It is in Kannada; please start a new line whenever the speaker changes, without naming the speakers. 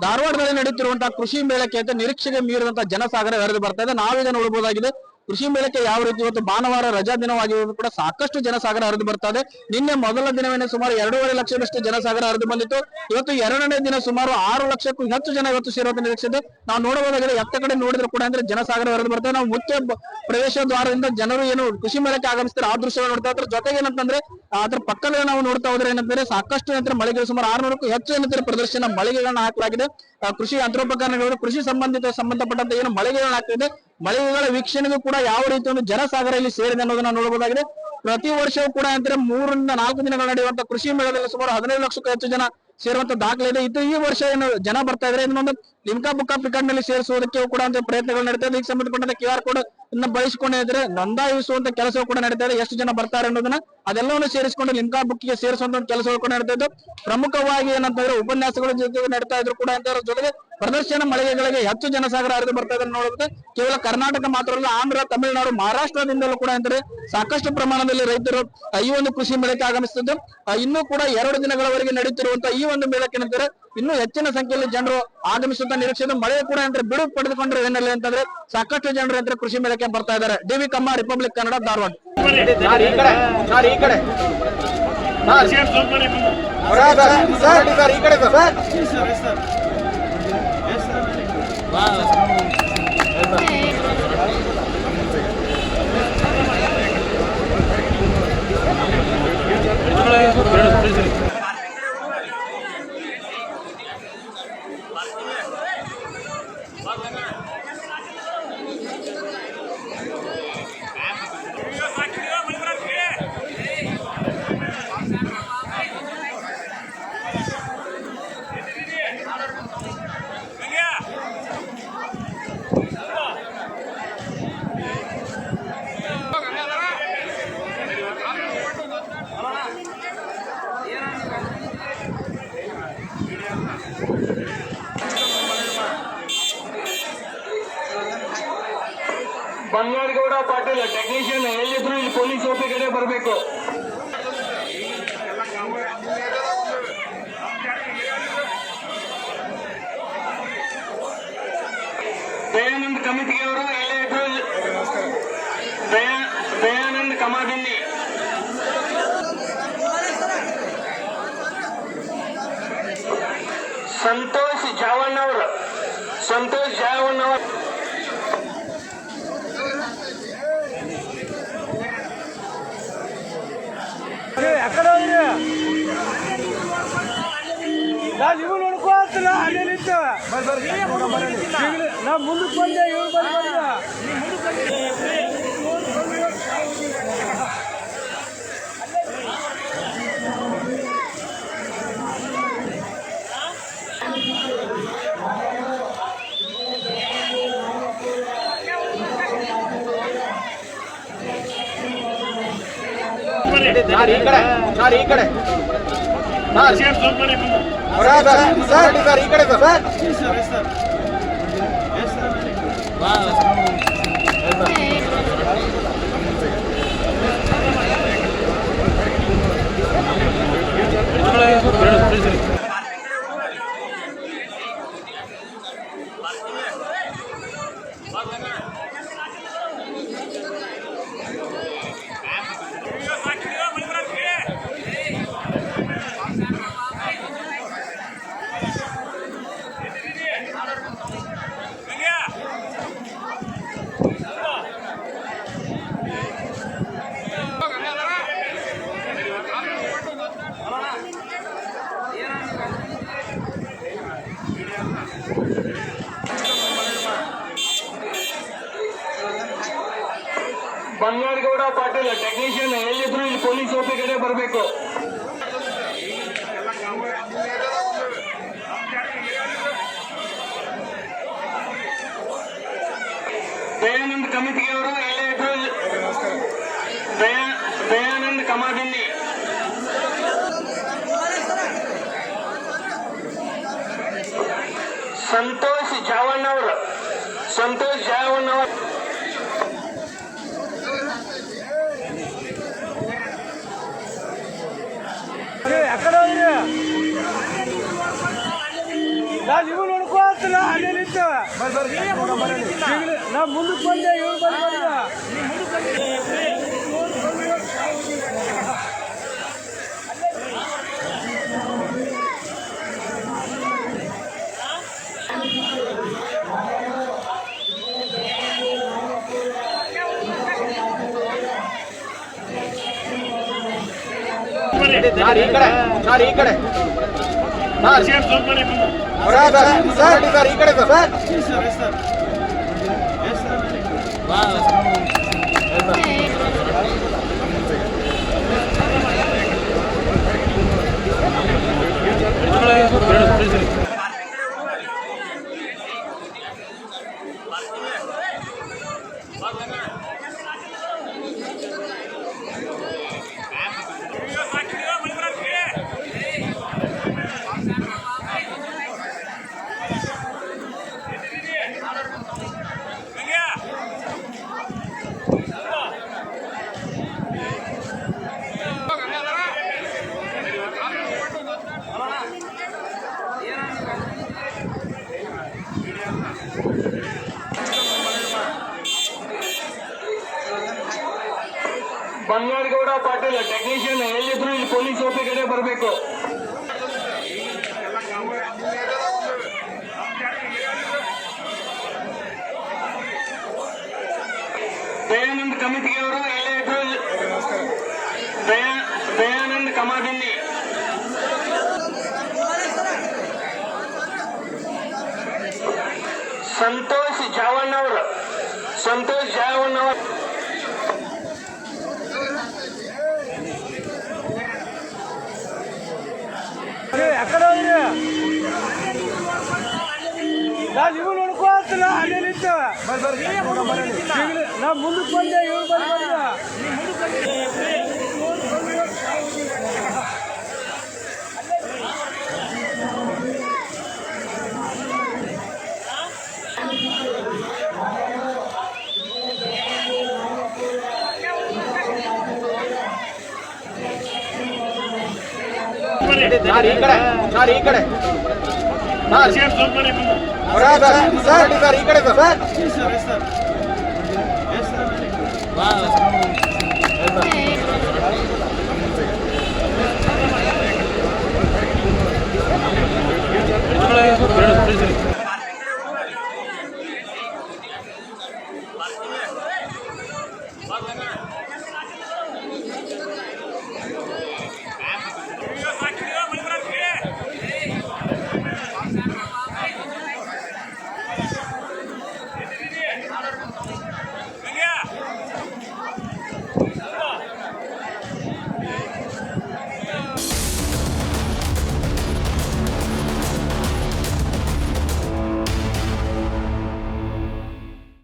ಧಾರವಾಡದಲ್ಲಿ ನಡೆಯುತ್ತಿರುವಂತಹ ಕೃಷಿ ಮೇಳಕ್ಕೆ ಅಂತ ನಿರೀಕ್ಷೆಗೆ ಮೀರಿದಂತಹ ಜನಸಾಗರ ಹರಿದು ಬರ್ತಾ ಇದೆ. ನಾವೀಗ ನೋಡಬಹುದಾಗಿದೆ ಕೃಷಿ ಮೇಳಕ್ಕೆ ಯಾವ ರೀತಿ ಇವತ್ತು ಭಾನುವಾರ ರಜಾ ದಿನವಾಗಿರುವುದು ಕೂಡ ಸಾಕಷ್ಟು ಜನಸಾಗರ ಹರಿದು ಬರ್ತಾ ಇದೆ. ನಿನ್ನೆ ಮೊದಲ ದಿನವೇನೆ ಸುಮಾರು 2.5 ಲಕ್ಷದಷ್ಟು ಜನಸಾಗರ ಹರಿದು ಬಂದಿತ್ತು. ಇವತ್ತು ಎರಡನೇ ದಿನ ಸುಮಾರು 6 ಲಕ್ಷಕ್ಕೂ ಹೆಚ್ಚು ಜನ ಇವತ್ತು ಸೇರುವಂತ ನಿರೀಕ್ಷೆ ಇದೆ. ನಾವು ನೋಡಬಹುದಾಗಿದೆ ಎತ್ತ ಕಡೆ ನೋಡಿದ್ರು ಕೂಡ ಅಂದ್ರೆ ಜನಸಾಗರ ಹರಿದು ಬರ್ತಾ ಇದೆ. ನಾವು ಮುಖ್ಯ ಪ್ರವೇಶ ದ್ವಾರದಿಂದ ಜನರು ಏನು ಕೃಷಿ ಮೇಳಕ್ಕೆ ಆಗಮಿಸ್ತಾರೆ ಆ ದೃಶ್ಯ ನೋಡ್ತಾ ಇದ್ರೆ. ಜೊತೆಗೆ ಏನಂತಂದ್ರೆ ಅದ್ರ ಪಕ್ಕದಲ್ಲಿ ನಾವು ನೋಡ್ತಾ ಹೋದ್ರೆ ಏನಂತಂದ್ರೆ ಸಾಕಷ್ಟು ಏನಂದ್ರೆ ಮಳಿಗೆಗಳು ಸುಮಾರು 600ಕ್ಕೂ ಹೆಚ್ಚು ಏನಂತಾರೆ ಪ್ರದರ್ಶನ ಮಳಿಗೆಗಳನ್ನ ಹಾಕಲಾಗಿದೆ. ಕೃಷಿ ಯಂತ್ರೋಪಕರಣಗಳು ಕೃಷಿ ಸಂಬಂಧಪಟ್ಟಂತ ಏನು ಮಳಿಗೆಗಳನ್ನ ಹಾಕ್ತಿದೆ ಮಳಿಗೆಗಳ ವೀಕ್ಷಣೆಗೂ ಕೂಡ ಯಾವ ರೀತಿ ಒಂದು ಜನಸಾಗರ ಇಲ್ಲಿ ಸೇರಿದೆ ಅನ್ನೋದನ್ನ ನೋಡಬಹುದಾಗಿದೆ. ಪ್ರತಿ ವರ್ಷವೂ ಕೂಡ ಅಂದ್ರೆ 3 ರಿಂದ 4 ದಿನಗಳು ನಡೆಯುವಂತ ಕೃಷಿ ಮೇಳದಲ್ಲಿ ಸುಮಾರು 15 ಲಕ್ಷಕ್ಕೂ ಹೆಚ್ಚು ಜನ ಸೇರುವಂತ ದಾಖಲೆ ಇದೆ. ಈ ವರ್ಷ ಏನು ಜನ ಬರ್ತಾ ಇದ್ರೆ ಇನ್ನೊಂದು ಲಿಮ್ಕಾ ಬುಕ್ ಆಫ್ ರಿಕಾರ್ಡ್ ನಲ್ಲಿ ಸೇರಿಸುವುದಕ್ಕೆ ಕೂಡ ಅಂತ ಪ್ರಯತ್ನಗಳು ನಡೀತಾ ಇದೆ. ಇದಕ್ಕೆ ಸಂಬಂಧಪಟ್ಟಂತ QR ಕೋಡ್ ಇನ್ನ ಬಳಸಿಕೊಂಡಿದ್ರೆ ನೋಂದಾಯಿಸುವಂತ ಕೆಲಸ ಕೂಡ ನಡೀತಾ ಇದೆ. ಎಷ್ಟು ಜನ ಬರ್ತಾರೆ ಅನ್ನೋದನ್ನ ಅದೆಲ್ಲವನ್ನು ಸೇರಿಸಿಕೊಂಡು ಲಿಮ್ಕಾ ಬುಕ್ ಗೆ ಸೇರಿಸುವಂತ ಕೆಲಸಗಳು ಕೂಡ ನಡೀತಾ ಇದ್ದು, ಪ್ರಮುಖವಾಗಿ ಏನಂತಂದ್ರೆ ಉಪನ್ಯಾಸಗಳ ಜೊತೆ ನಡೀತಾ ಇದ್ರು ಕೂಡ ಅಂತ ಜೊತೆಗೆ ಪ್ರದರ್ಶನ ಮಳಿಗೆಗಳಿಗೆ ಹೆಚ್ಚು ಜನಸಾಗರ ಹರಿದು ಬರ್ತಾ ಇದೆ ನೋಡುತ್ತೆ. ಕೇವಲ ಕರ್ನಾಟಕ ಮಾತ್ರ ಅಲ್ಲ, ಆಂಧ್ರ, ತಮಿಳುನಾಡು, ಮಹಾರಾಷ್ಟ್ರದಿಂದಲೂ ಕೂಡ ಅಂದ್ರೆ ಸಾಕಷ್ಟು ಪ್ರಮಾಣದಲ್ಲಿ ರೈತರು ಈ ಒಂದು ಕೃಷಿ ಮೇಳಕ್ಕೆ ಆಗಮಿಸುತ್ತಿದ್ದು, ಇನ್ನೂ ಕೂಡ 2 ದಿನಗಳವರೆಗೆ ನಡೆಯುತ್ತಿರುವಂತಹ ಈ ಒಂದು ಮೇಳಕ್ಕೆ ಏನಂತಾರೆ ಇನ್ನೂ ಹೆಚ್ಚಿನ ಸಂಖ್ಯೆಯಲ್ಲಿ ಜನರು ಆಗಮಿಸುವಂತ ನಿರೀಕ್ಷೆ ಇದೆ. ಮಳೆ ಕೂಡ ಅಂದ್ರೆ ಬಿಡು ಪಡೆದುಕೊಂಡ್ರೆ ಏನಲ್ಲಿ ಅಂತಂದ್ರೆ ಸಾಕಷ್ಟು ಜನರು ಅಂದ್ರೆ ಕೃಷಿ ಮೇಳಕ್ಕೆ ಬರ್ತಾ ಇದ್ದಾರೆ. ಡಿ.ವಿ. ಕಮ್ಮ, ರಿಪಬ್ಲಿಕ್ ಕನ್ನಡ, ಧಾರವಾಡ.
ಬಂಗಾರಗೌಡ ಪಾಟೀಲ್ ಟೆಕ್ನಿಷಿಯನ್ ಎಲ್ಲಿದ್ರು ಇಲ್ಲಿ ಪೊಲೀಸ್ ಓಪಿ ಕಡೆ ಬರಬೇಕು. ದಯಾನಂದ್ ಕಮಿಟಿಯವರು ಎಲ್ಲೇ ಇದ್ರು ದಯಾನಂದ್ ಕಮಾದಿನ್ನಿ, ಸಂತೋಷ್ ಜಾವಣ್ಣವರು
ಇವು ನೋಡ್ಕೋ ಅಲ್ಲೇ ನಿಂತ ನಾ ಮುಂದಕ್ಕೆ ಬಂದೆ ಇವ್ರು ಬಂದ
ಈ ಕಡೆ ಬಂಗಾರಗೌಡ ಪಾಟೀಲ್ ಟೆಕ್ನಿಷಿಯನ್ ಎಲ್ಲಿದ್ರು ಇಲ್ಲಿ ಪೊಲೀಸ್ ಓಪಿ ಕಡೆ ಬರಬೇಕು. ದಯಾನಂದ್ ಕಮಿಟಿಯವರು ಎಲ್ಲೇ ಇದ್ರು ದಯಾನಂದ್ ಕಮಾದಿನ್ನಿ, ಸಂತೋಷ್ ಜಾವಣ್ಣವರು
ನಾನು ಇವು ನೋಡ್ಕೋತಿಲ್ಲ ಅಲ್ಲೇ ನಿಂತು ನಾ ಮುಂದಕ್ಕೆ ಬಂದೆ ಇವ್ರು ಬಂದ
ಸರ್ ಈ ಕಡೆ ಸರ್ ಈ ಕಡೆ ಸರ್
ಬಂಗಾರಗೌಡ ಪಾಟೀಲ್ ಟೆಕ್ನಿಷಿಯನ್ ಎಲ್ಲಿದ್ರು ಇಲ್ಲಿ ಪೊಲೀಸ್ ಓಪಿ ಕಡೆ ಬರಬೇಕು. ದಯಾನಂದ್ ಕಮಿಟಿಗೆ ಅವರು ಎಲ್ಲೇ ಇದ್ರು ದಯಾನಂದ್ ಕಮಾದಿನ್ನಿ ಸಂತೋಷ್ ಜಾವಣ್ಣವರು
ಎಕಡೆ ನಾನು ಇವು ನೋಡ್ಕೋತಿಲ್ಲ ಅಲ್ಲೇ ನಿಂತು ನಾ ಮುಂದಕ್ಕೆ ಬಂದೆ ಇವ್ರು ಬಂದ
ಸರ್ ಈ ಕಡೆ ಸರ್ ಈ ಕಡೆ ಸರ್
ಬೇಡ